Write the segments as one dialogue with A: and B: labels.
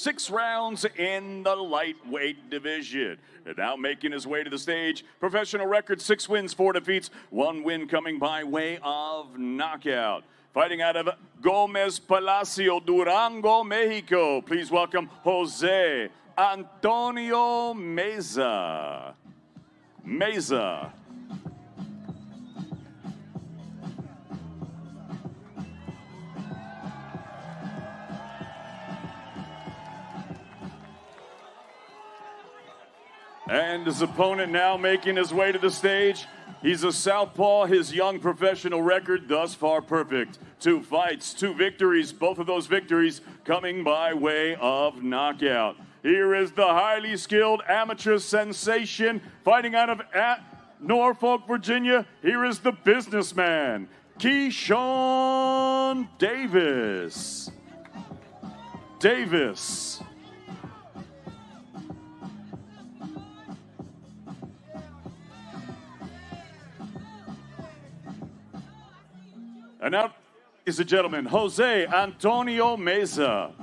A: 6 rounds in the lightweight division. And now making his way to the stage, professional record 6 wins, 4 defeats, 1 win coming by way of knockout. Fighting out of Gomez Palacio, Durango, Mexico. Please welcome Jose Antonio Meza. Meza. And his opponent now making his way to the stage. He's a southpaw. His young professional record thus far perfect. 2 fights, 2 victories. Both of those victories coming by way of knockout. Here is the highly skilled amateur sensation fighting out of Norfolk, Virginia. Here is the businessman, Keyshawn Davis. And now, ladies and gentlemen, Jose Antonio Meza.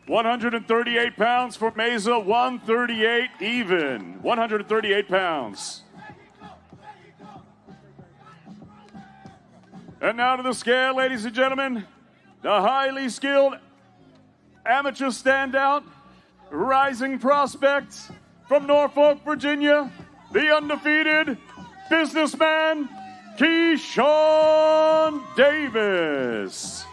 A: £138 for Meza, 138 even. 138 pounds. And now to the scale, ladies and gentlemen, the highly skilled amateur standout, rising prospect from Norfolk, Virginia, the undefeated businessman, Keyshawn Davis.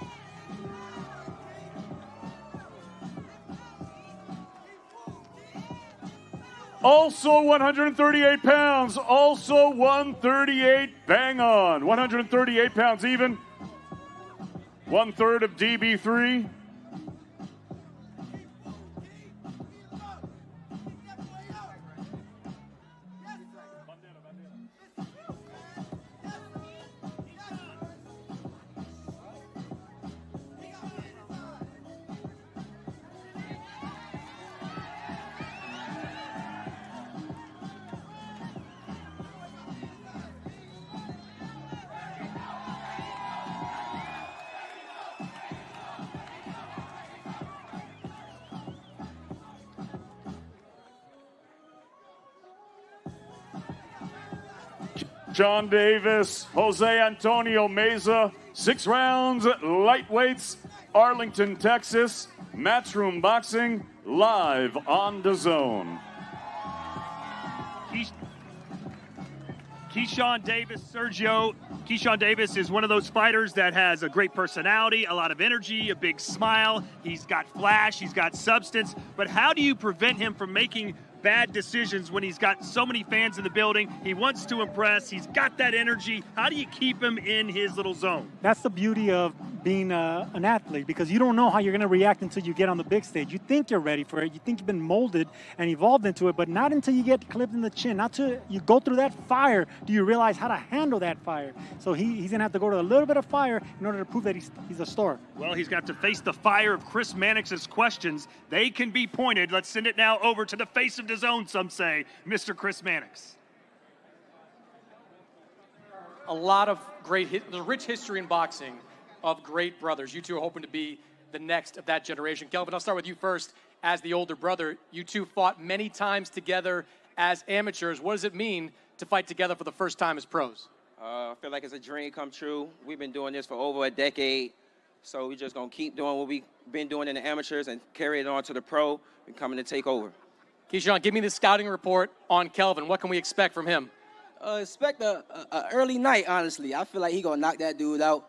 A: Also 138 pounds, also 138 bang on. 138 pounds even. 1/3 of DB3. Keyshawn Davis, Jose Antonio Meza, 6 rounds, lightweights, Arlington, Texas, Matchroom Boxing, live on DAZN.
B: Keyshawn Davis, Sergio. Keyshawn Davis is one of those fighters that has a great personality, a lot of energy, a big smile. He's got flash, he's got substance. But how do you prevent him from making bad decisions when he's got so many fans in the building? He wants to impress. He's got that energy. How do you keep him in his little zone?
C: That's the beauty of being an athlete, because you don't know how you're going to react until you get on the big stage. You think you're ready for it. You think you've been molded and evolved into it, but not until you get clipped in the chin. Not till you go through that fire do you realize how to handle that fire. So he's going to have to go to a little bit of fire in order to prove that he's a star.
B: Well, he's got to face the fire of Chris Mannix's questions. They can be pointed. Let's send it now over to the face of DAZN, some say, Mr. Chris Mannix.
D: A lot of there's a rich history in boxing of great brothers. You two are hoping to be the next of that generation. Kelvin, I'll start with you first. As the older brother, you two fought many times together as amateurs. What does it mean to fight together for the first time as pros?
E: I feel like it's a dream come true. We've been doing this for over a decade, so we're just going to keep doing what we've been doing in the amateurs and carry it on to the pro. We're coming to take over.
D: Keyshawn, give me the scouting report on Kelvin. What can we expect from him?
F: Expect a early night, honestly. I feel like he's going to knock that dude out.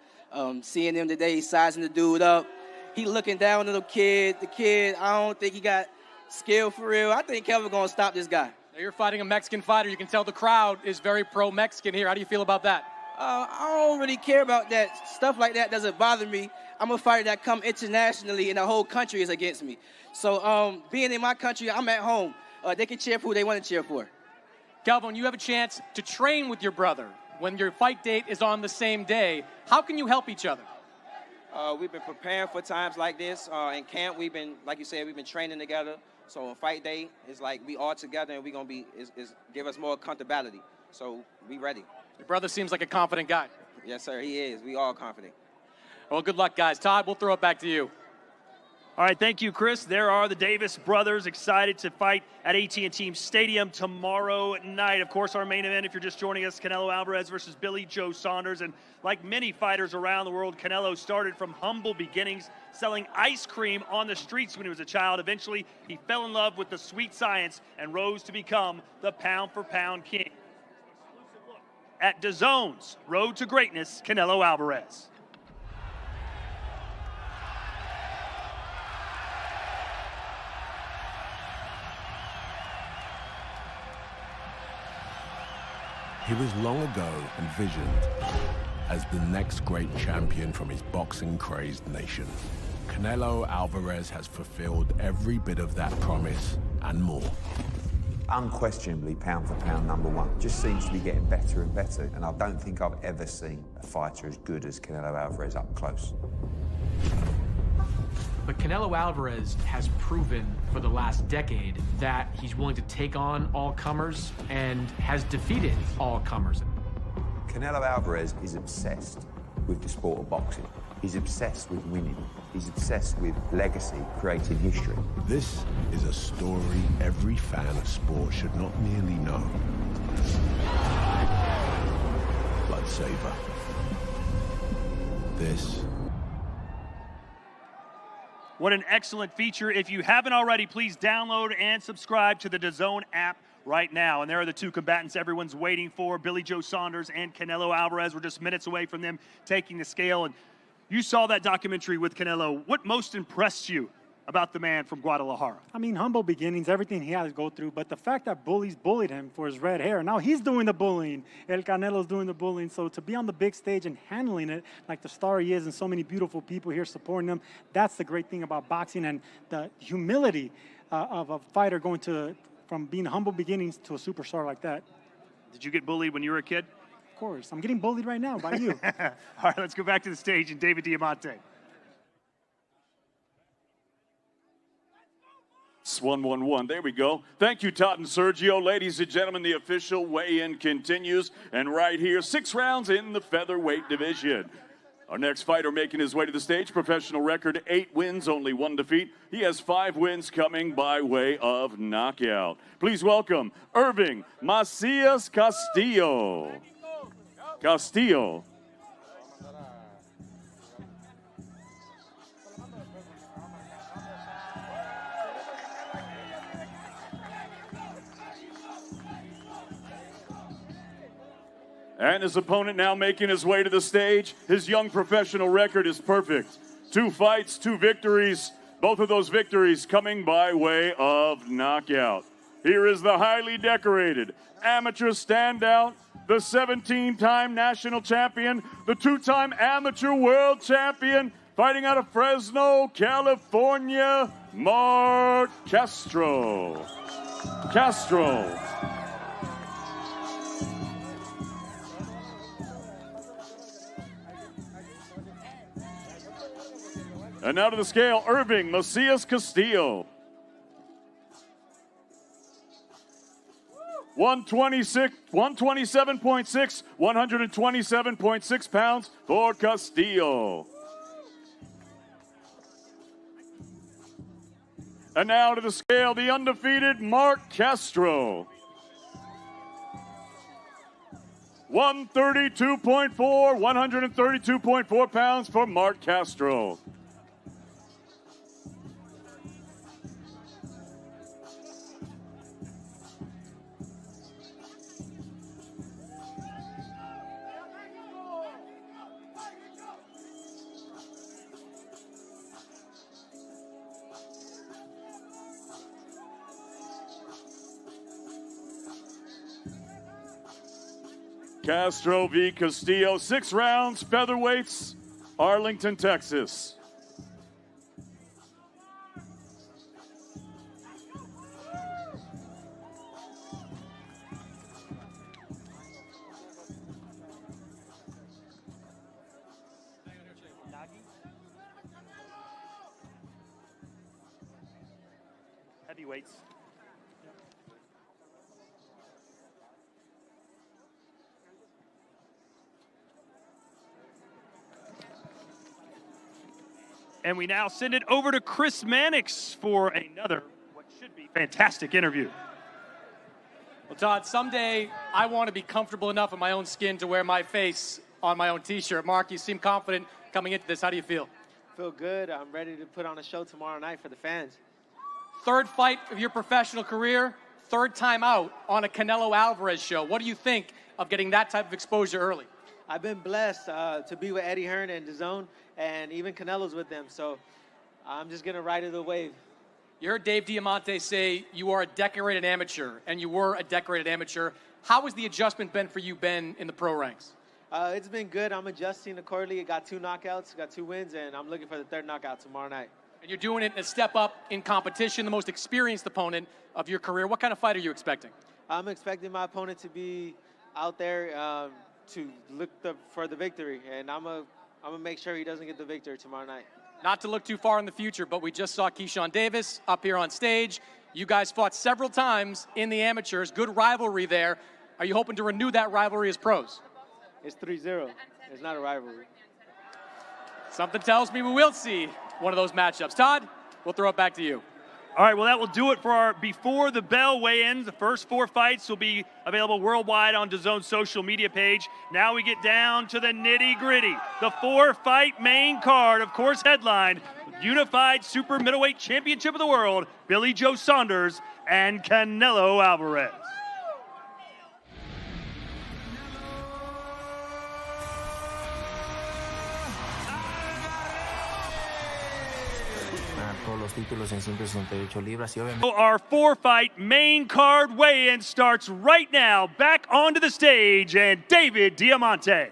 F: Seeing him today, sizing the dude up. He looking down at the kid. I don't think he got skill for real. I think Kelvin going to stop this guy.
D: Now you're fighting a Mexican fighter. You can tell the crowd is very pro-Mexican here. How do you feel about that?
F: I don't really care about that. Stuff like that doesn't bother me. I'm a fighter that come internationally and the whole country is against me. So being in my country, I'm at home. They can cheer for who they want to cheer for.
D: Kelvin, you have a chance to train with your brother when your fight date is on the same day. How can you help each other?
E: We've been preparing for times like this. In camp, we've been, like you said, we've been training together. So on fight day, it's like we all together and we're going to be, give us more accountability. So we ready.
D: Your brother seems like a confident guy.
E: Yes, sir, he is. We all confident.
D: Well, good luck, guys. Todd, we'll throw it back to you.
B: All right, thank you, Chris. There are the Davis brothers excited to fight at AT&T Stadium tomorrow night. Of course, our main event, if you're just joining us, Canelo Alvarez versus Billy Joe Saunders. And like many fighters around the world, Canelo started from humble beginnings, selling ice cream on the streets when he was a child. Eventually, he fell in love with the sweet science and rose to become the pound-for-pound king. At DAZN's Road to Greatness, Canelo Alvarez.
G: He was long ago envisioned as the next great champion from his boxing-crazed nation. Canelo Alvarez has fulfilled every bit of that promise and more.
H: Unquestionably pound for pound #1. Just seems to be getting better and better, and I don't think I've ever seen a fighter as good as Canelo Alvarez up close.
I: But Canelo Alvarez has proven for the last decade that he's willing to take on all comers and has defeated all comers.
H: Canelo Alvarez is obsessed with the sport of boxing. He's obsessed with winning. He's obsessed with legacy, creating history.
G: This is a story every fan of sport should not merely know, but savor. This.
B: What an excellent feature. If you haven't already, please download and subscribe to the DAZN app right now. And there are the two combatants everyone's waiting for, Billy Joe Saunders and Canelo Alvarez. We're just minutes away from them taking the scale. And you saw that documentary with Canelo. What most impressed you about the man from Guadalajara?
C: I mean, humble beginnings, everything he had to go through, but the fact that bullies bullied him for his red hair, now he's doing the bullying. El Canelo's doing the bullying. So to be on the big stage and handling it like the star he is and so many beautiful people here supporting him, that's the great thing about boxing and the humility of a fighter going from being humble beginnings to a superstar like that.
B: Did you get bullied when you were a kid?
C: Of course. I'm getting bullied right now by you.
B: All right, let's go back to the stage and David Diamante.
A: It's 1-1-1. There we go. Thank you, Todd and Sergio. Ladies and gentlemen, the official weigh-in continues. And right here, 6 rounds in the featherweight division. Our next fighter making his way to the stage, professional record, 8 wins, only 1 defeat. He has 5 wins coming by way of knockout. Please welcome Irving Macias Castillo. Castillo. And his opponent now making his way to the stage. His young professional record is perfect. 2 fights, 2 victories. Both of those victories coming by way of knockout. Here is the highly decorated amateur standout, the 17-time national champion, the 2-time amateur world champion, fighting out of Fresno, California, Mark Castro. And now to the scale, Irving Macias Castillo. 127.6, 127.6 pounds for Castillo. And now to the scale, the undefeated Mark Castro. 132.4, 132.4 pounds for Mark Castro. Castro v. Castillo, 6 rounds, featherweights, Arlington, Texas.
B: Heavyweights. And we now send it over to Chris Mannix for another, what should be, fantastic interview.
D: Well, Todd, someday I want to be comfortable enough in my own skin to wear my face on my own T-shirt. Mark, you seem confident coming into this. How do you feel?
J: Feel good. I'm ready to put on a show tomorrow night for the fans.
D: Third fight of your professional career, third time out on a Canelo Alvarez show. What do you think of getting that type of exposure early?
J: I've been blessed to be with Eddie Hearn and DAZN, and even Canelo's with them, so I'm just going to ride the wave.
D: You heard Dave Diamante say you are a decorated amateur, and you were a decorated amateur. How has the adjustment been for you, Ben, in the pro ranks?
J: It's been good. I'm adjusting accordingly. I got 2 knockouts, got 2 wins, and I'm looking for the 3rd knockout tomorrow night.
D: And you're doing it in a step up in competition, the most experienced opponent of your career. What kind of fight are you expecting?
J: I'm expecting my opponent to be out there to look for the victory, and I'm gonna make sure he doesn't get the victory tomorrow night.
D: Not to look too far in the future, but we just saw Keyshawn Davis up here on stage. You guys fought several times in the amateurs. Good rivalry there. Are you hoping to renew that rivalry as pros?
J: It's 3-0. It's not a rivalry.
D: Something tells me we will see one of those matchups. Todd, we'll throw it back to you.
B: All right, well, that will do it for our Before the Bell weigh-ins. The first 4 fights will be available worldwide on DAZN's social media page. Now we get down to the nitty-gritty. The 4-fight main card, of course, headlined Unified Super Middleweight Championship of the World, Billy Joe Saunders and Canelo Alvarez. Our 4-fight main card weigh-in starts right now. Back onto the stage, and David Diamante.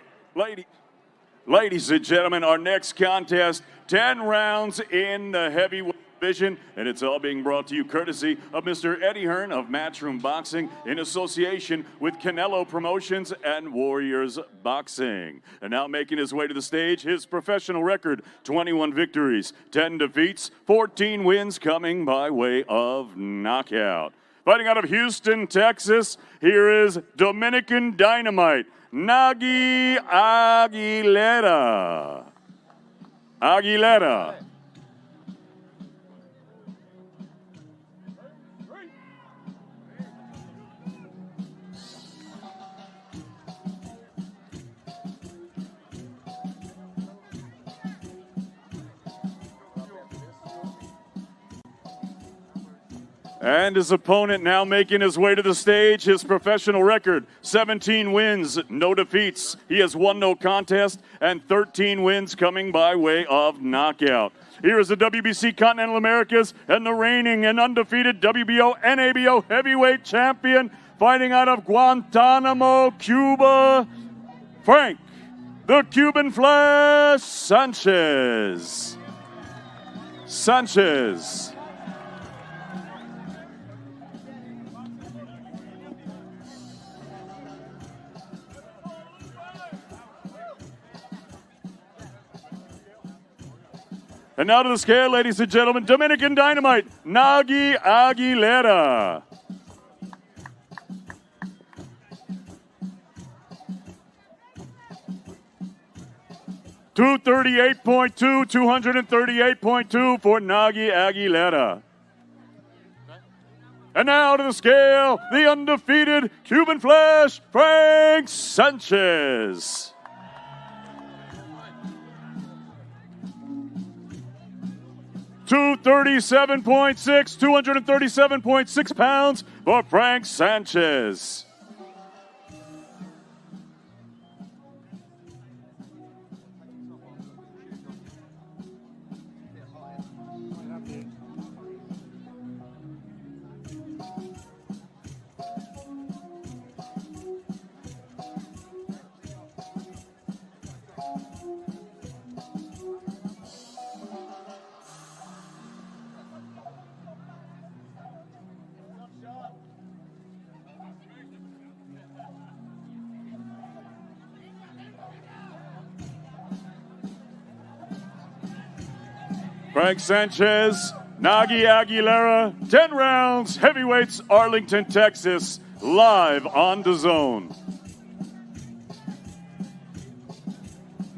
A: Ladies and gentlemen, our next contest, 10 rounds in the heavyweight division, and it's all being brought to you courtesy of Mr. Eddie Hearn of Matchroom Boxing in association with Canelo Promotions and Warriors Boxing. And now making his way to the stage, his professional record, 21 victories, 10 defeats, 14 wins coming by way of knockout. Fighting out of Houston, Texas, here is Dominican Dynamite, Nagy Aguilera. And his opponent now making his way to the stage, his professional record, 17 wins, no defeats. He has 1 no contest and 13 wins coming by way of knockout. Here is the WBC Continental Americas and the reigning and undefeated WBO NABO heavyweight champion, fighting out of Guantanamo, Cuba, Frank, the Cuban Flash Sanchez. And now to the scale, ladies and gentlemen, Dominican Dynamite, Nagy Aguilera. $238.2 for Nagy Aguilera. And now to the scale, the undefeated Cuban Flash, Frank Sanchez. $237.6 pounds for Frank Sanchez. Frank Sanchez, Nagy Aguilera, 10 rounds, heavyweights, Arlington, Texas, live on DAZN.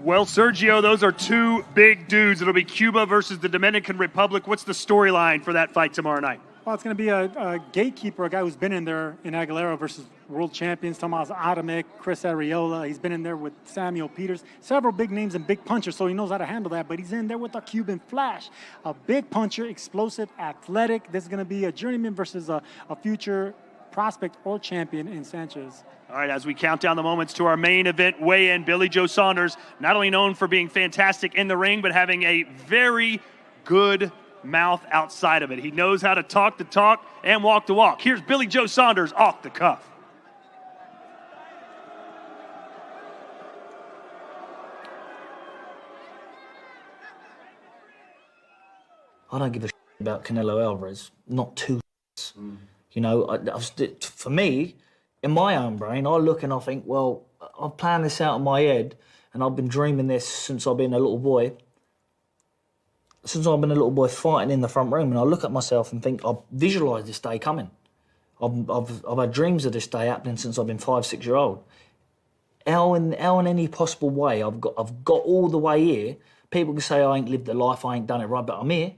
B: Well, Sergio, those are two big dudes. It'll be Cuba versus the Dominican Republic. What's the storyline for that fight tomorrow night?
C: Well, it's going to be a gatekeeper, a guy who's been in there in Aguilera versus world champions, Tomas Adamek, Chris Arreola. He's been in there with Samuel Peters, several big names and big punchers, so he knows how to handle that. But he's in there with a Cuban flash, a big puncher, explosive, athletic. This is going to be a journeyman versus a future prospect or champion in Sanchez.
B: All right, as we count down the moments to our main event weigh-in, Billy Joe Saunders, not only known for being fantastic in the ring, but having a very good mouth outside of it. He knows how to talk the talk and walk the walk. Here's Billy Joe Saunders off the cuff.
K: I don't give a shit about Canelo Alvarez. Not two shits. You know, for me, in my own brain, I look and I think, well, I've planned this out in my head and I've been dreaming this since I've been a little boy. Since I've been a little boy fighting in the front room, and I look at myself and think, I've visualised this day coming. I've had dreams of this day happening since I've been 5, 6 years old. How in any possible way, I've got all the way here. People can say I ain't lived a life, I ain't done it right, but I'm here.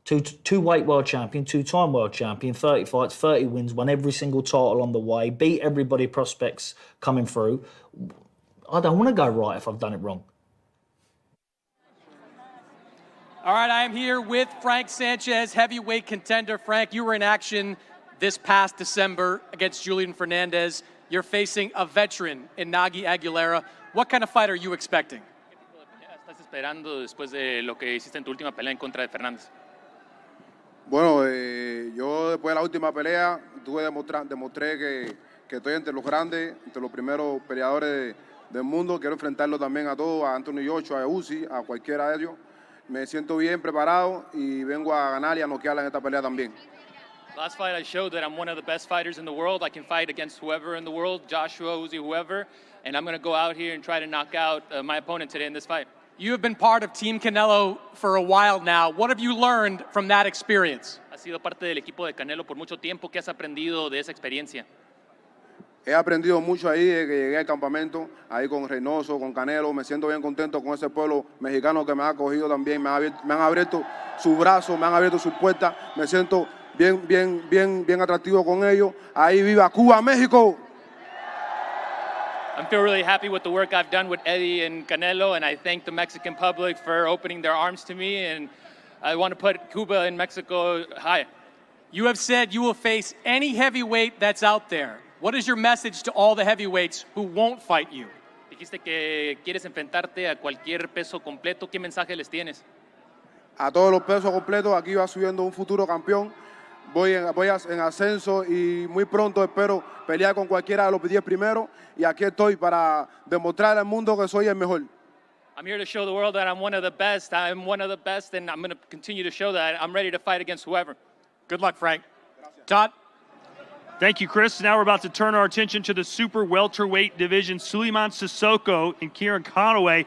K: Two weight world champion, 2-time world champion, 30 fights, 30 wins, won every single title on the way, beat everybody prospects coming through. I don't want to go right if I've done it wrong.
D: All right, I am here with Frank Sanchez, heavyweight contender. Frank, you were in action this past December against Julian Fernandez. You're facing a veteran in Nagy Aguilera. What kind of fight are you expecting?
L: ¿Estás esperando después de lo que hiciste en tu última pelea en contra de Fernández?
M: Bueno, yo después de la última pelea demostré que estoy entre los grandes, entre los primeros peleadores del mundo. Quiero enfrentarlo también a todos, a Anthony Joshua, a Uzi, a cualquiera de ellos. Me siento bien preparado y vengo a ganar y a noquearla en esta pelea también.
L: Last fight I showed that I'm one of the best fighters in the world. I can fight against whoever in the world, Joshua, Uzi, whoever, and I'm going to go out here and try to knock out my opponent today in this fight.
D: You have been part of Team Canelo for a while now. What have you learned from that experience?
L: Has sido parte del equipo de Canelo por mucho tiempo. ¿Qué has aprendido de esa experiencia?
M: He aprendido mucho ahí desde que llegué al campamento, ahí con Reynoso, con Canelo. Me siento bien contento con ese pueblo mexicano que me ha acogido también. Me han abierto sus brazos, me han abierto sus puertas. Me siento bien atractivo con ellos. Ahí viva Cuba, México.
L: I feel really happy with the work I've done with Eddie and Canelo, and I thank the Mexican public for opening their arms to me, and I want to put Cuba and Mexico high.
D: You have said you will face any heavyweight that's out there. What is your message to all the heavyweights who won't fight you?
L: Dijiste que quieres enfrentarte a cualquier peso completo. ¿Qué mensaje les tienes?
M: A todos los pesos completos, aquí va subiendo un futuro campeón. Voy en ascenso y muy pronto espero pelear con cualquiera de los 10 primeros. Y aquí estoy para demostrar al mundo que soy el mejor.
L: I'm here to show the world that I'm one of the best. I'm one of the best, and I'm going to continue to show that. I'm ready to fight against whoever.
D: Good luck, Frank. Todd?
B: Thank you, Chris. Now we're about to turn our attention to the super welterweight division. Suleiman Sissoko and Kieran Conaway.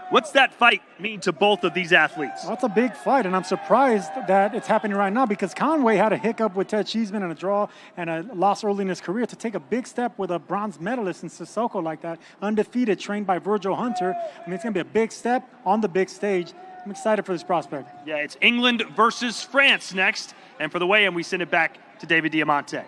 B: What's that fight mean to both of these athletes?
C: Well, it's a big fight, and I'm surprised that it's happening right now because Conway had a hiccup with Ted Cheeseman and a draw and a loss early in his career. To take a big step with a bronze medalist in Sissoko like that, undefeated, trained by Virgil Hunter, I mean, it's going to be a big step on the big stage. I'm excited for this prospect.
B: Yeah, it's England versus France next. And for the weigh-in, we send it back to David Diamante.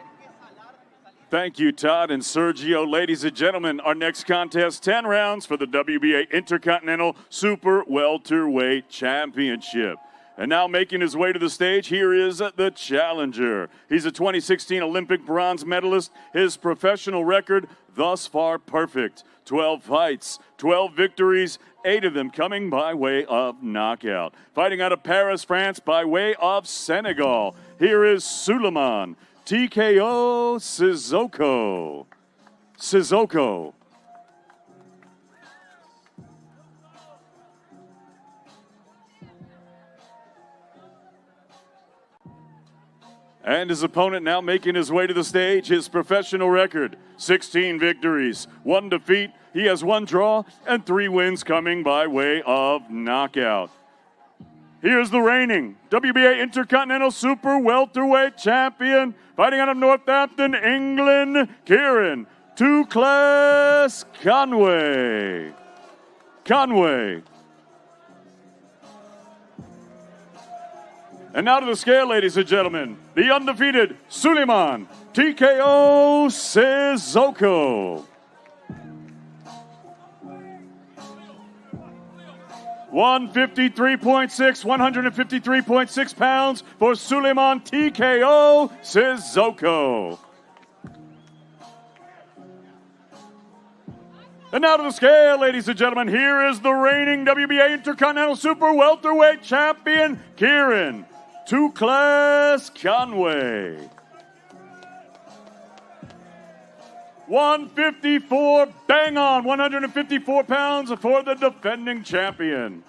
A: Thank you, Todd and Sergio. Ladies and gentlemen, our next contest, 10 rounds for the WBA Intercontinental Super Welterweight Championship. And now making his way to the stage, here is the challenger. He's a 2016 Olympic bronze medalist. His professional record thus far perfect. 12 fights, 12 victories, 8 of them coming by way of knockout. Fighting out of Paris, France by way of Senegal. Here is Suleiman TKO Sissoko. And his opponent now making his way to the stage. His professional record, 16 victories, 1 defeat. He has 1 draw and 3 wins coming by way of knockout. Here's the reigning WBA Intercontinental Super Welterweight Champion, fighting out of Northampton, England, Kieran "Two Class" Conway. Conway. And now to the scale, ladies and gentlemen, the undefeated Suleiman TKO Sissoko. 153.6 pounds for Suleiman TKO Sissoko. And now to the scale, ladies and gentlemen, here is the reigning WBA Intercontinental Super Welterweight Champion, Kieran Two-Class Conway. 154, bang on, 154 pounds for the defending champion.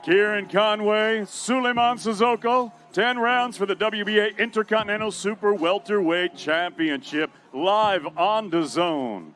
A: Kieran Conway, Suleiman Sissoko, 10 rounds for the WBA Intercontinental Super Welterweight Championship, live on DAZN.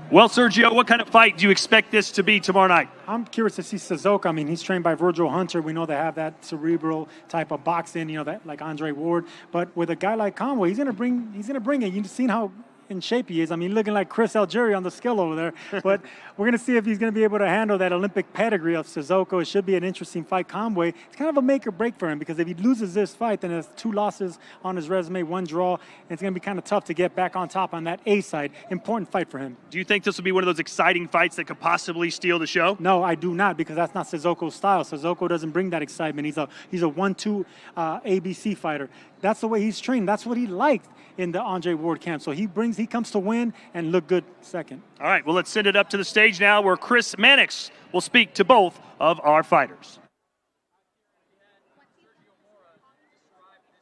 B: Well, Sergio, what kind of fight do you expect this to be tomorrow night?
C: I'm curious to see Sissoko. I mean, he's trained by Virgil Hunter. We know they have that cerebral type of boxing, you know, that like Andre Ward. But with a guy like Conway, he's gonna bring it. You've seen how in shape he is. I mean, looking like Chris Algieri on the scale over there. But we're going to see if he's going to be able to handle that Olympic pedigree of Sissoko. It should be an interesting fight. Conway, it's kind of a make or break for him, because if he loses this fight, then there's 2 losses on his resume, 1 draw, and it's going to be kind of tough to get back on top on that A side. Important fight for him.
B: Do you think this will be one of those exciting fights that could possibly steal the show?
C: No, I do not, because that's not Sissoko's style. Sissoko doesn't bring that excitement. He's a 1-2 ABC fighter. That's the way he's trained. That's what he liked in the Andre Ward camp. So he comes to win and look good second.
B: All right, well, let's send it up to the stage now, where Chris Mannix will speak to both of our fighters.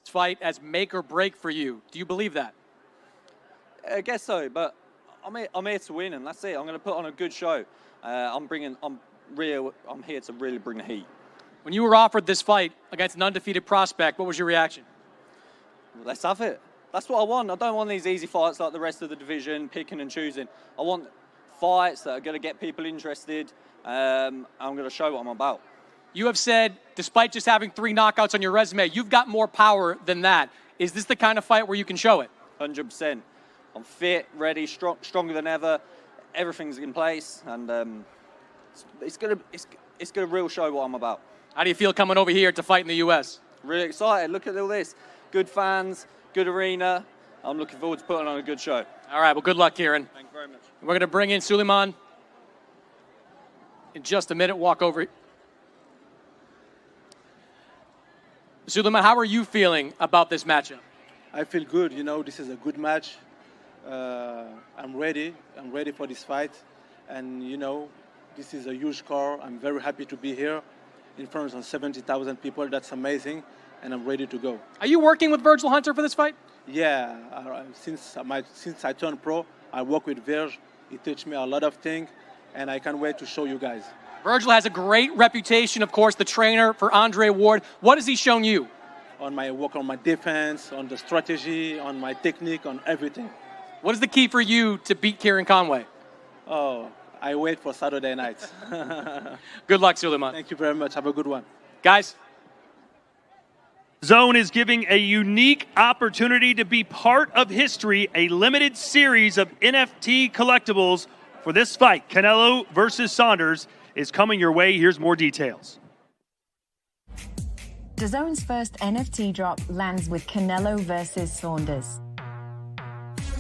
D: This fight as make or break for you. Do you believe that?
N: I guess so, but I'm here to win, and that's it. I'm going to put on a good show. I'm here to really bring the heat.
D: When you were offered this fight against an undefeated prospect, what was your reaction?
N: Let's have it. That's what I want. I don't want these easy fights like the rest of the division, picking and choosing. I want fights that are going to get people interested. I'm going to show what I'm about.
D: You have said, despite just having 3 knockouts on your resume, you've got more power than that. Is this the kind of fight where you can show it?
N: 100%. I'm fit, ready, stronger than ever. Everything's in place, and it's gonna real show what I'm about.
D: How do you feel coming over here to fight in the U.S.?
N: Really excited. Look at all this. Good fans, good arena. I'm looking forward to putting on a good show.
D: All right, well, good luck, Kieran.
N: Thank you very much.
D: We're going to bring in Suleiman in just a minute. Walk over. Suleiman, how are you feeling about this matchup?
O: I feel good. You know, this is a good match. I'm ready. I'm ready for this fight. And, you know, this is a huge car. I'm very happy to be here in front of 70,000 people. That's amazing. And I'm ready to go.
D: Are you working with Virgil Hunter for this fight?
O: Yeah. Since I turned pro, I work with Virg. He teach me a lot of things, and I can't wait to show you guys.
D: Virgil has a great reputation, of course, the trainer for Andre Ward. What has he shown you?
O: On my work on my defense, on the strategy, on my technique, on everything.
D: What is the key for you to beat Kieran Conway?
O: Oh, I wait for Saturday night.
D: Good luck, Suleiman.
O: Thank you very much. Have a good one.
D: Guys.
B: DAZN is giving a unique opportunity to be part of history, a limited series of NFT collectibles for this fight. Canelo versus Saunders is coming your way. Here's more details.
P: DAZN's first NFT drop lands with Canelo versus Saunders.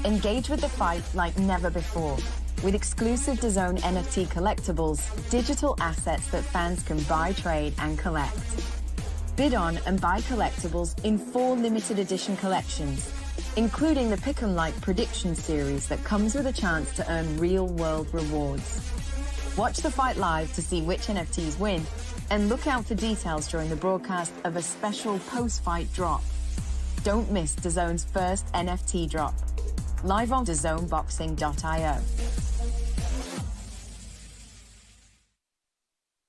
P: Engage with the fight like never before, with exclusive DAZN NFT collectibles, digital assets that fans can buy, trade, and collect. Bid on and buy collectibles in 4 limited edition collections, including the Pick 'em Like prediction series that comes with a chance to earn real-world rewards. Watch the fight live to see which NFTs win, and look out for details during the broadcast of a special post-fight drop. Don't miss DAZN's first NFT drop. Live on DAZNboxing.io.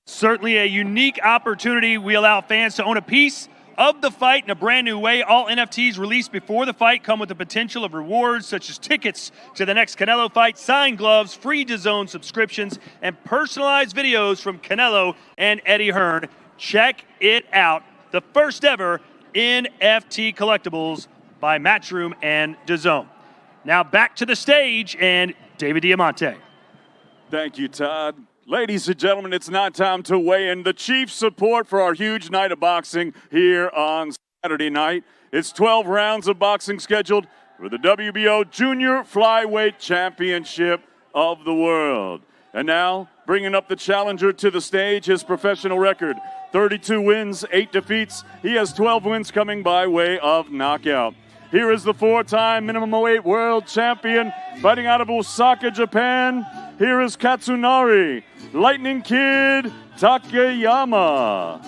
B: Certainly a unique opportunity. We allow fans to own a piece of the fight in a brand new way. All NFTs released before the fight come with the potential of rewards such as tickets to the next Canelo fight, signed gloves, free DAZN subscriptions, and personalized videos from Canelo and Eddie Hearn. Check it out. The first ever NFT collectibles by Matchroom and DAZN. Now back to the stage and David Diamante.
A: Thank you, Todd. Ladies and gentlemen, it's now time to weigh in the chief support for our huge night of boxing here on Saturday night. It's 12 rounds of boxing scheduled for the WBO Junior Flyweight Championship of the World. And now, bringing up the challenger to the stage, his professional record, 32 wins, 8 defeats. He has 12 wins coming by way of knockout. Here is the 4-time minimum weight world champion fighting out of Osaka, Japan. Here is Katsunari Lightning Kid Takayama.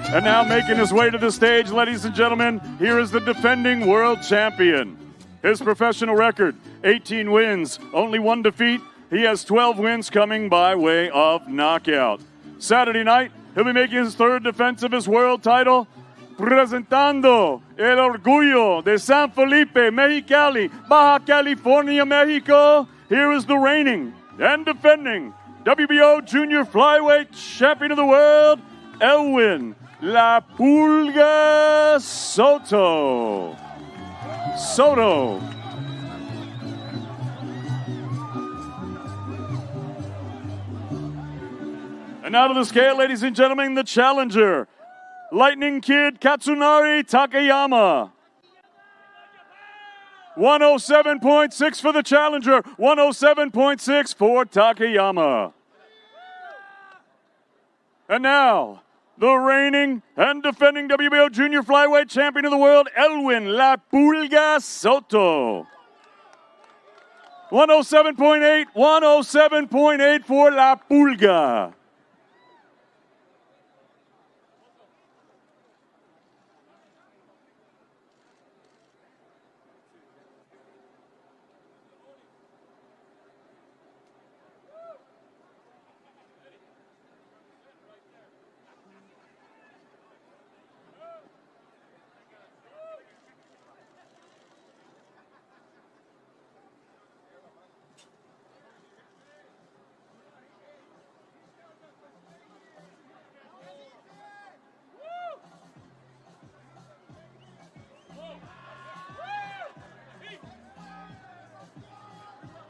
A: And now making his way to the stage, ladies and gentlemen, here is the defending world champion. His professional record, 18 wins, only 1 defeat. He has 12 wins coming by way of knockout. Saturday night, he'll be making his 3rd defense of his world title. Presentando el orgullo de San Felipe, Mexicali, Baja California, Mexico. Here is the reigning and defending WBO Junior Flyweight Champion of the World, Elwin La Pulga Soto. And now to the scale, ladies and gentlemen, the challenger, Lightning Kid Katsunari Takayama. 107.6 for the challenger, 107.6 for Takayama. And now, the reigning and defending WBO Junior Flyweight Champion of the World, Elwin La Pulga Soto. 107.8, 107.8 for La Pulga.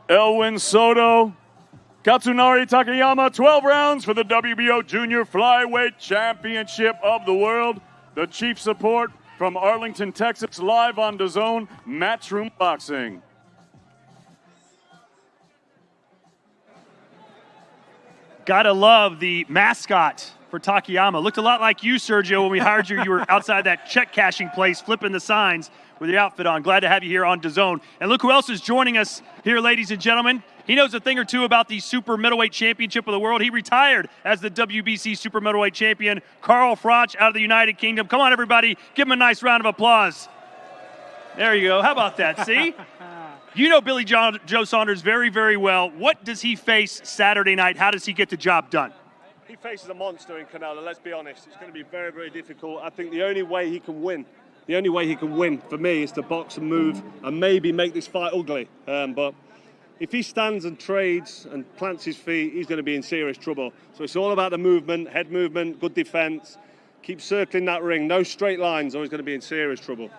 A: Elwin Soto, Katsunari Takayama, 12 rounds for the WBO Junior Flyweight Championship of the World. The chief support from Arlington, Texas, live on DAZN, Matchroom Boxing.
B: Gotta love the mascot for Takayama. Looked a lot like you, Sergio, when we hired you. You were outside that check cashing place flipping the signs with your outfit on. Glad to have you here on DAZN. And look who else is joining us here, ladies and gentlemen. He knows a thing or two about the Super Middleweight Championship of the World. He retired as the WBC Super Middleweight Champion, Carl Froch out of the United Kingdom. Come on, everybody. Give him a nice round of applause. There you go. How about that? See? You know Billy Joe Saunders very, very well. What does he face Saturday night? How does he get the job done?
Q: He faces a monster in Canelo, let's be honest. It's going to be very, very difficult. I think the only way he can win for me is to box and move and maybe make this fight ugly. But if he stands and trades and plants his feet, he's going to be in serious trouble. So it's all about the movement, head movement, good defense. Keep circling that ring. No straight lines or he's going to be in serious trouble.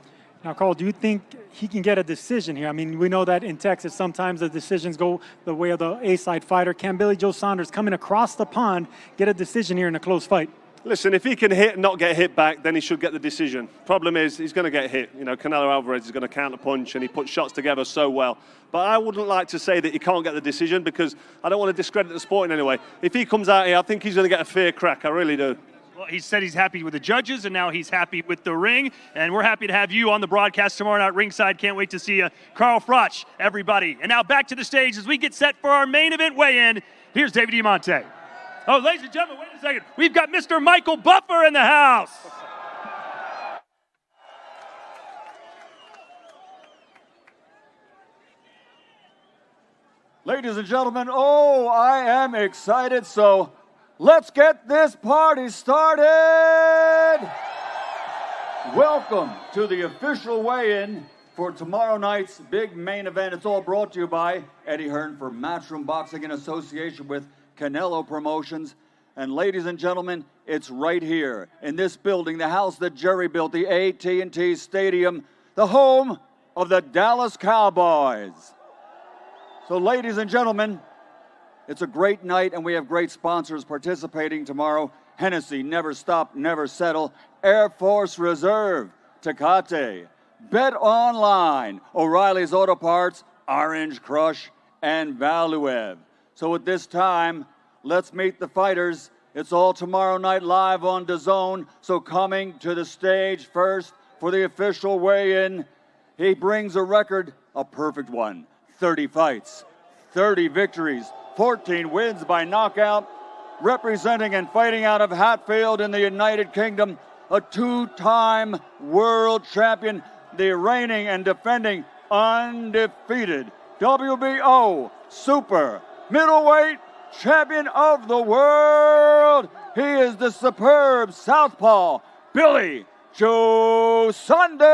C: Now, Carl, do you think he can get a decision here? I mean, we know that in Texas, sometimes the decisions go the way of the A-side fighter. Can Billy Joe Saunders coming across the pond get a decision here in a close fight?
Q: Listen, if he can hit and not get hit back, then he should get the decision. Problem is, he's going to get hit. You know, Canelo Alvarez is going to counter punch, and he puts shots together so well. But I wouldn't like to say that he can't get the decision, because I don't want to discredit the sport in any way. If he comes out here, I think he's going to get a fair crack. I really do.
B: Well, he said he's happy with the judges, and now he's happy with the ring. And we're happy to have you on the broadcast tomorrow night ringside. Can't wait to see you. Carl Froch, everybody. And now back to the stage as we get set for our main event weigh-in. Here's David Diamante. Oh, ladies and gentlemen, wait a second. We've got Mr. Michael Buffer in the house.
R: Ladies and gentlemen, oh, I am excited, so let's get this party started. Welcome to the official weigh-in for tomorrow night's big main event. It's all brought to you by Eddie Hearn for Matchroom Boxing in association with Canelo Promotions. And ladies and gentlemen, it's right here in this building, the house that Jerry built, the AT&T Stadium, the home of the Dallas Cowboys. So ladies and gentlemen, it's a great night, and we have great sponsors participating tomorrow. Hennessy, Never Stop, Never Settle, Air Force Reserve, Tecate, Bet Online, O'Reilly's Auto Parts, Orange Crush, and Valuev. So at this time, let's meet the fighters. It's all tomorrow night live on DAZN. So coming to the stage first for the official weigh-in, he brings a record, a perfect one. 30 fights, 30 victories, 14 wins by knockout, representing and fighting out of Hatfield in the United Kingdom, a two-time world champion, the reigning and defending undefeated WBO super middleweight champion of the world. He is the superb southpaw, Billy Joe Saunders.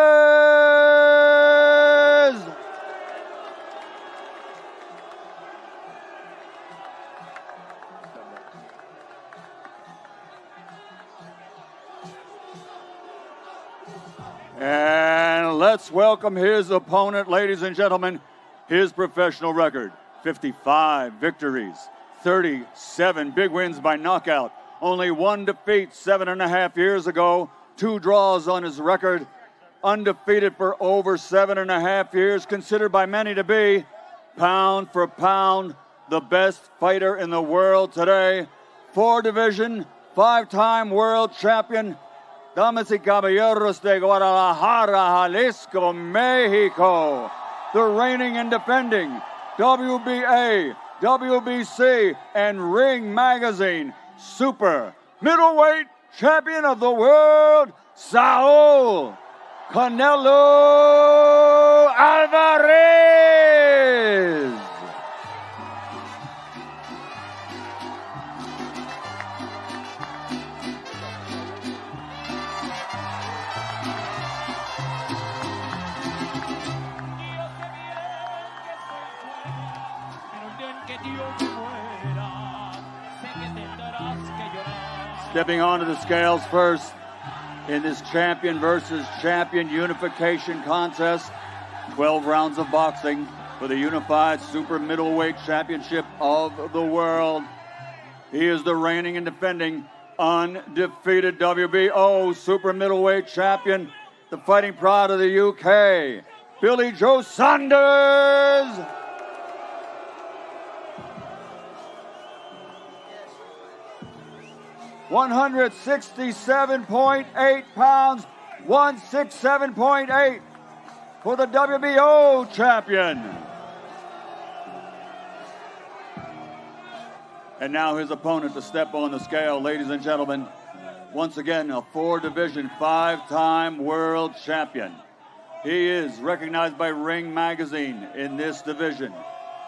R: And let's welcome his opponent, ladies and gentlemen. His professional record, 55 victories, 37 big wins by knockout, only one defeat 7.5 years ago, 2 draws on his record, undefeated for over 7.5 years, considered by many to be, pound for pound, the best fighter in the world today. 4-division, 5-time world champion, Damas y Caballeros de Guadalajara, Jalisco, Mexico, the reigning and defending WBA, WBC, and Ring Magazine super middleweight champion of the world, Saul Canelo Alvarez. Stepping onto the scales first in this champion versus champion unification contest. 12 rounds of boxing for the unified super middleweight championship of the world. He is the reigning and defending undefeated WBO super middleweight champion, the fighting pride of the UK, Billy Joe Saunders. $167.8 pounds, 167.8 for the WBO champion. And now his opponent to step on the scale, ladies and gentlemen. Once again, a 4-division, 5-time world champion. He is recognized by Ring Magazine in this division,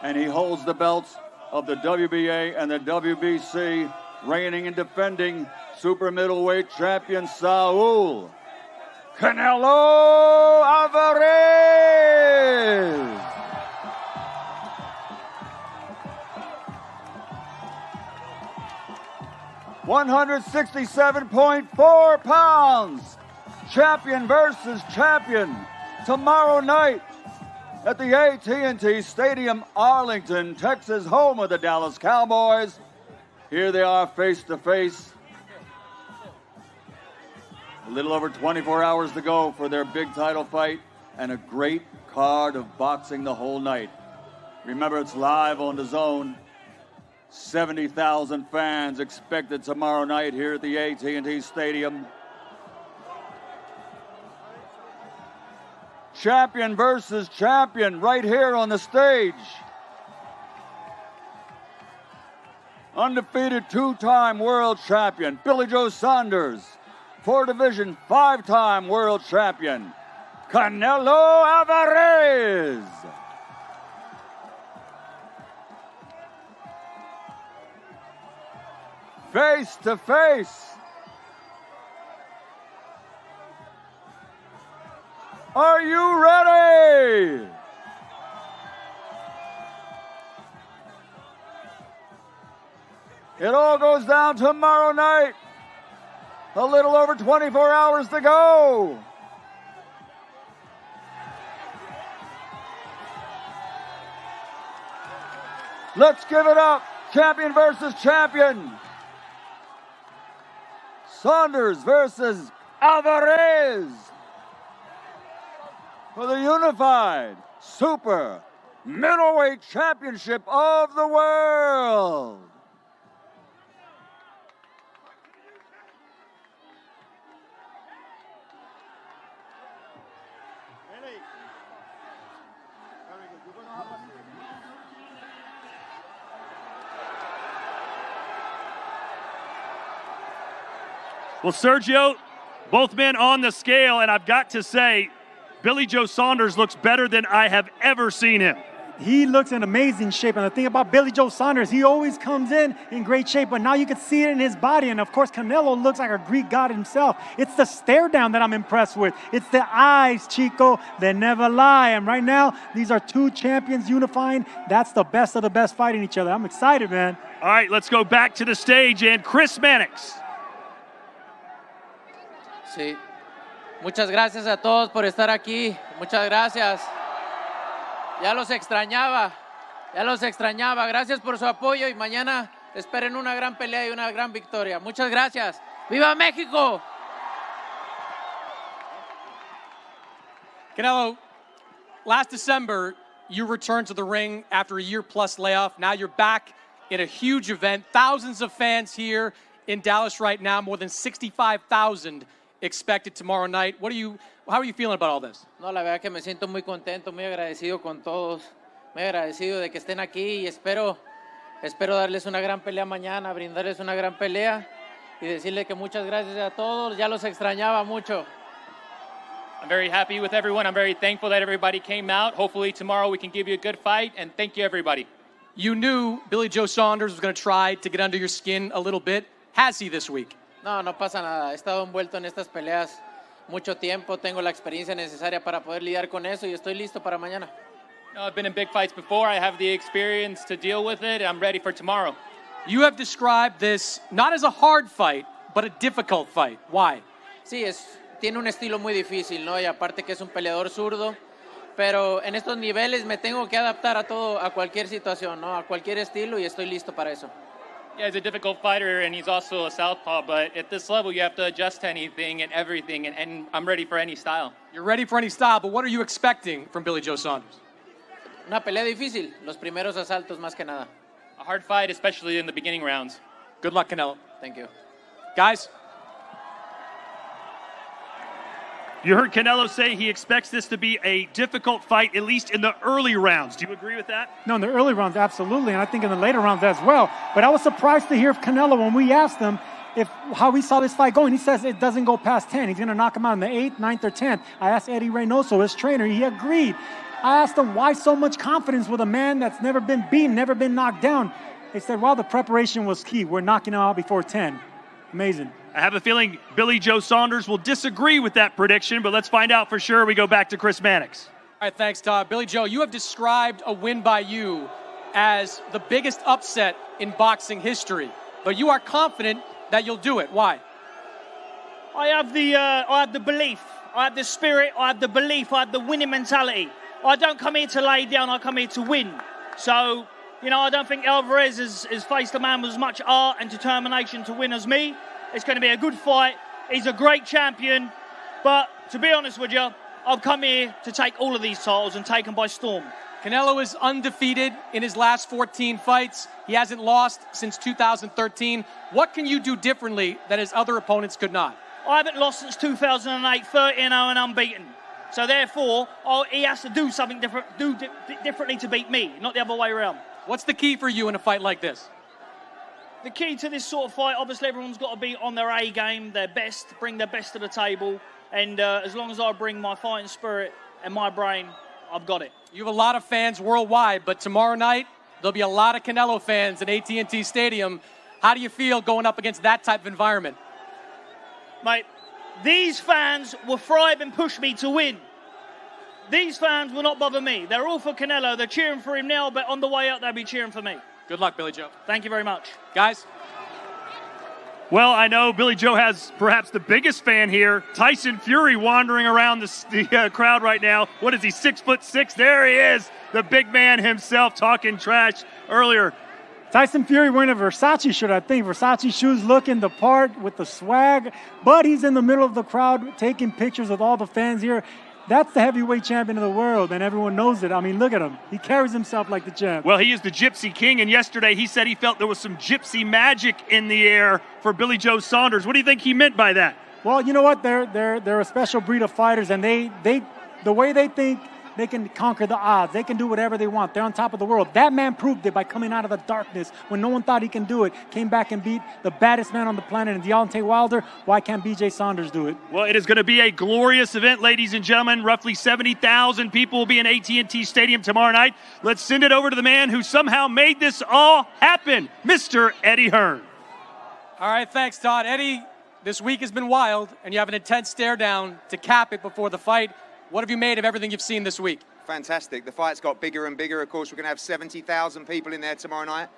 R: and he holds the belts of the WBA and the WBC, reigning and defending super middleweight champion Saul Canelo Alvarez. $167.4 pounds. Champion versus champion tomorrow night at the AT&T Stadium, Arlington, Texas, home of the Dallas Cowboys. Here they are face to face. A little over 24 hours to go for their big title fight and a great card of boxing the whole night. Remember, it's live on the Zone. 70,000 fans expected tomorrow night here at the AT&T Stadium. Champion versus champion right here on the stage. Undefeated two-time world champion, Billy Joe Saunders. Four-division, five-time world champion, Canelo Alvarez. Face to face. Are you ready? It all goes down tomorrow night. A little over 24 hours to go. Let's give it up. Champion versus champion. Saunders versus Alvarez for the unified super middleweight championship of the world.
B: Well, Sergio, both men on the scale, and I've got to say, Billy Joe Saunders looks better than I have ever seen him.
C: He looks in amazing shape, and the thing about Billy Joe Saunders, he always comes in great shape, but now you can see it in his body, and of course, Canelo looks like a Greek god himself. It's the stare down that I'm impressed with. It's the eyes, Chico, they never lie, and right now, these are two champions unifying. That's the best of the best fighting each other. I'm excited, man.
B: All right, let's go back to the stage, and Chris Mannix.
S: Sí. Muchas gracias a todos por estar aquí. Muchas gracias. Ya los extrañaba. Gracias por su apoyo y mañana esperen una gran pelea y una gran victoria. Muchas gracias. ¡Viva México!
D: Canelo, last December, you returned to the ring after a year-plus layoff. Now you're back in a huge event. Thousands of fans here in Dallas right now, more than 65,000 expected tomorrow night. How are you feeling about all this?
S: No, la verdad que me siento muy contento, muy agradecido con todos, muy agradecido de que estén aquí y espero darles una gran pelea mañana, brindarles una gran pelea y decirles que muchas gracias a todos, ya los extrañaba mucho.
L: I'm very happy with everyone. I'm very thankful that everybody came out. Hopefully tomorrow we can give you a good fight, and thank you, everybody.
D: You knew Billy Joe Saunders was going to try to get under your skin a little bit. Has he this week?
S: No, no pasa nada. He estado envuelto en estas peleas mucho tiempo. Tengo la experiencia necesaria para poder lidiar con eso y estoy listo para mañana.
L: I've been in big fights before. I have the experience to deal with it. I'm ready for tomorrow.
D: You have described this not as a hard fight, but a difficult fight. Why?
S: Sí, tiene un estilo muy difícil, ¿no? Y aparte que es un peleador zurdo. Pero en estos niveles me tengo que adaptar a todo, a cualquier situación, ¿no? A cualquier estilo y estoy listo para eso.
L: Yeah, he's a difficult fighter, and he's also a southpaw, but at this level, you have to adjust to anything and everything, and I'm ready for any style.
D: You're ready for any style, but what are you expecting from Billy Joe Saunders?
S: Una pelea difícil, los primeros asaltos más que nada.
L: A hard fight, especially in the beginning rounds.
D: Good luck, Canelo.
S: Thank you.
D: Guys?
B: You heard Canelo say he expects this to be a difficult fight, at least in the early rounds. Do you agree with that?
C: No, in the early rounds, absolutely, and I think in the later rounds as well. But I was surprised to hear Canelo when we asked him how he saw this fight going. He says it doesn't go past 10. He's going to knock him out in the 8th, 9th, or 10th. I asked Eddie Reynoso, his trainer. He agreed. I asked him, why so much confidence with a man that's never been beaten, never been knocked down? He said, well, the preparation was key. We're knocking him out before 10. Amazing.
B: I have a feeling Billy Joe Saunders will disagree with that prediction, but let's find out for sure. We go back to Chris Mannix.
D: All right, thanks, Todd. Billy Joe, you have described a win by you as the biggest upset in boxing history, but you are confident that you'll do it. Why?
T: I have the belief, I have the spirit, I have the belief, I have the winning mentality. I don't come here to lay down, I come here to win. So, I don't think Alvarez has faced a man with as much art and determination to win as me. It's going to be a good fight. He's a great champion. But to be honest with you, I've come here to take all of these titles and take them by storm.
D: Canelo is undefeated in his last 14 fights. He hasn't lost since 2013. What can you do differently that his other opponents could not?
T: I haven't lost since 2008, 13-0 and unbeaten. So therefore, he has to do something differently to beat me, not the other way around.
D: What's the key for you in a fight like this?
T: The key to this sort of fight, obviously everyone's got to be on their A game, their best, bring their best to the table. And as long as I bring my fighting spirit and my brain, I've got it.
D: You have a lot of fans worldwide, but tomorrow night, there'll be a lot of Canelo fans at AT&T Stadium. How do you feel going up against that type of environment?
T: Mate, these fans will thrive and push me to win. These fans will not bother me. They're all for Canelo. They're cheering for him now, but on the way out, they'll be cheering for me.
D: Good luck, Billy Joe.
T: Thank you very much.
D: Guys?
B: Well, I know Billy Joe has perhaps the biggest fan here. Tyson Fury wandering around the crowd right now. What is he, 6'6"? There he is, the big man himself talking trash earlier.
C: Tyson Fury wearing a Versace shirt, I think. Versace shoes, looking the part with the swag. But he's in the middle of the crowd taking pictures with all the fans here. That's the heavyweight champion of the world, and everyone knows it. I mean, look at him. He carries himself like the champ.
B: Well, he is the Gypsy King, and yesterday he said he felt there was some gypsy magic in the air for Billy Joe Saunders. What do you think he meant by that?
C: Well, you know what? They're a special breed of fighters, and the way they think, they can conquer the odds. They can do whatever they want. They're on top of the world. That man proved it by coming out of the darkness when no one thought he can do it. Came back and beat the baddest man on the planet, and Deontay Wilder. Why can't BJ Saunders do it?
B: Well, it is going to be a glorious event, ladies and gentlemen. Roughly 70,000 people will be in AT&T Stadium tomorrow night. Let's send it over to the man who somehow made this all happen, Mr. Eddie Hearn.
D: All right, thanks, Todd. Eddie, this week has been wild, and you have an intense stare down to cap it before the fight. What have you made of everything you've seen this week?
U: Fantastic. The fight's got bigger and bigger. Of course, we're going to have 70,000 people in there tomorrow night.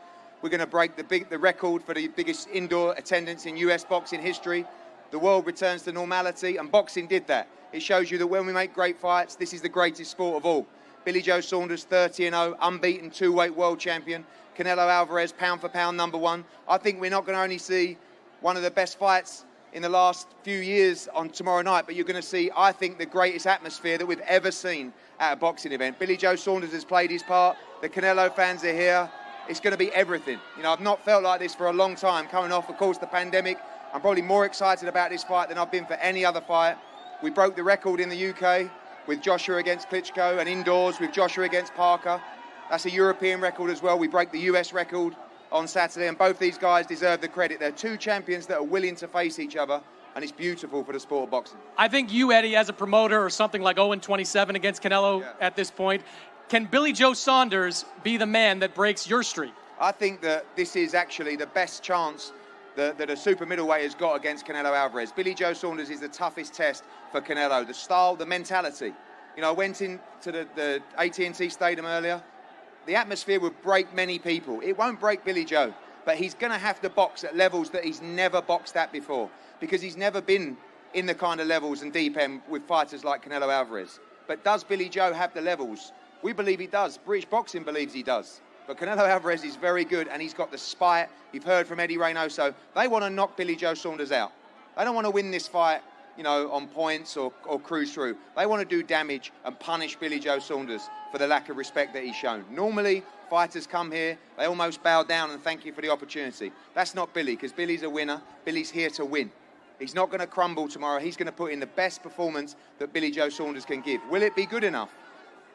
U: We're going to break the record for the biggest indoor attendance in US boxing history. The world returns to normality, and boxing did that. It shows you that when we make great fights, this is the greatest sport of all. Billy Joe Saunders, 30-0, unbeaten two-weight world champion. Canelo Alvarez, pound-for-pound #1. I think we're not going to only see one of the best fights in the last few years on tomorrow night, but you're going to see, I think, the greatest atmosphere that we've ever seen at a boxing event. Billy Joe Saunders has played his part. The Canelo fans are here. It's going to be everything. You know, I've not felt like this for a long time, coming off, of course, the pandemic. I'm probably more excited about this fight than I've been for any other fight. We broke the record in the UK with Joshua against Klitschko, and indoors with Joshua against Parker. That's a European record as well. We break the US record on Saturday, and both these guys deserve the credit. They're two champions that are willing to face each other, and it's beautiful for the sport of boxing.
D: I think you, Eddie, as a promoter, are something like 0-27 against Canelo at this point. Can Billy Joe Saunders be the man that breaks your streak?
U: I think that this is actually the best chance that a super middleweight has got against Canelo Alvarez. Billy Joe Saunders is the toughest test for Canelo. The style, the mentality. You know, I went into the AT&T Stadium earlier. The atmosphere would break many people. It won't break Billy Joe, but he's going to have to box at levels that he's never boxed at before, because he's never been in the kind of levels and deep end with fighters like Canelo Alvarez. But does Billy Joe have the levels? We believe he does. British boxing believes he does. But Canelo Alvarez is very good, and he's got the spite. You've heard from Eddie Reynoso. They want to knock Billy Joe Saunders out. They don't want to win this fight, you know, on points or cruise through. They want to do damage and punish Billy Joe Saunders for the lack of respect that he's shown. Normally, fighters come here, they almost bow down and thank you for the opportunity. That's not Billy, because Billy's a winner. Billy's here to win. He's not going to crumble tomorrow. He's going to put in the best performance that Billy Joe Saunders can give. Will it be good enough?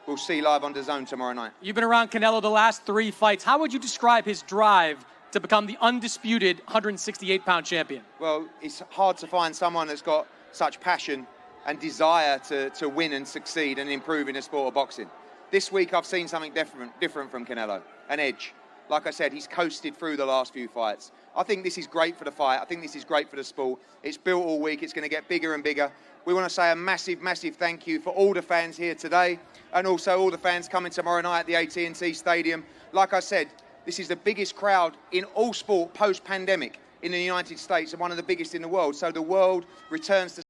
U: We'll see live on DAZN tomorrow night.
D: You've been around Canelo the last 3 fights. How would you describe his drive to become the undisputed 168-pound champion?
U: Well, it's hard to find someone that's got such passion and desire to win and succeed and improve in the sport of boxing. This week I've seen something different from Canelo, an edge. Like I said, he's coasted through the last few fights. I think this is great for the fight. I think this is great for the sport. It's built all week. It's going to get bigger and bigger. We want to say a massive, massive thank you for all the fans here today, and also all the fans coming tomorrow night at the AT&T Stadium. Like I said, this is the biggest crowd in all sport post-pandemic in the United States, and one of the biggest in the world. So the world returns to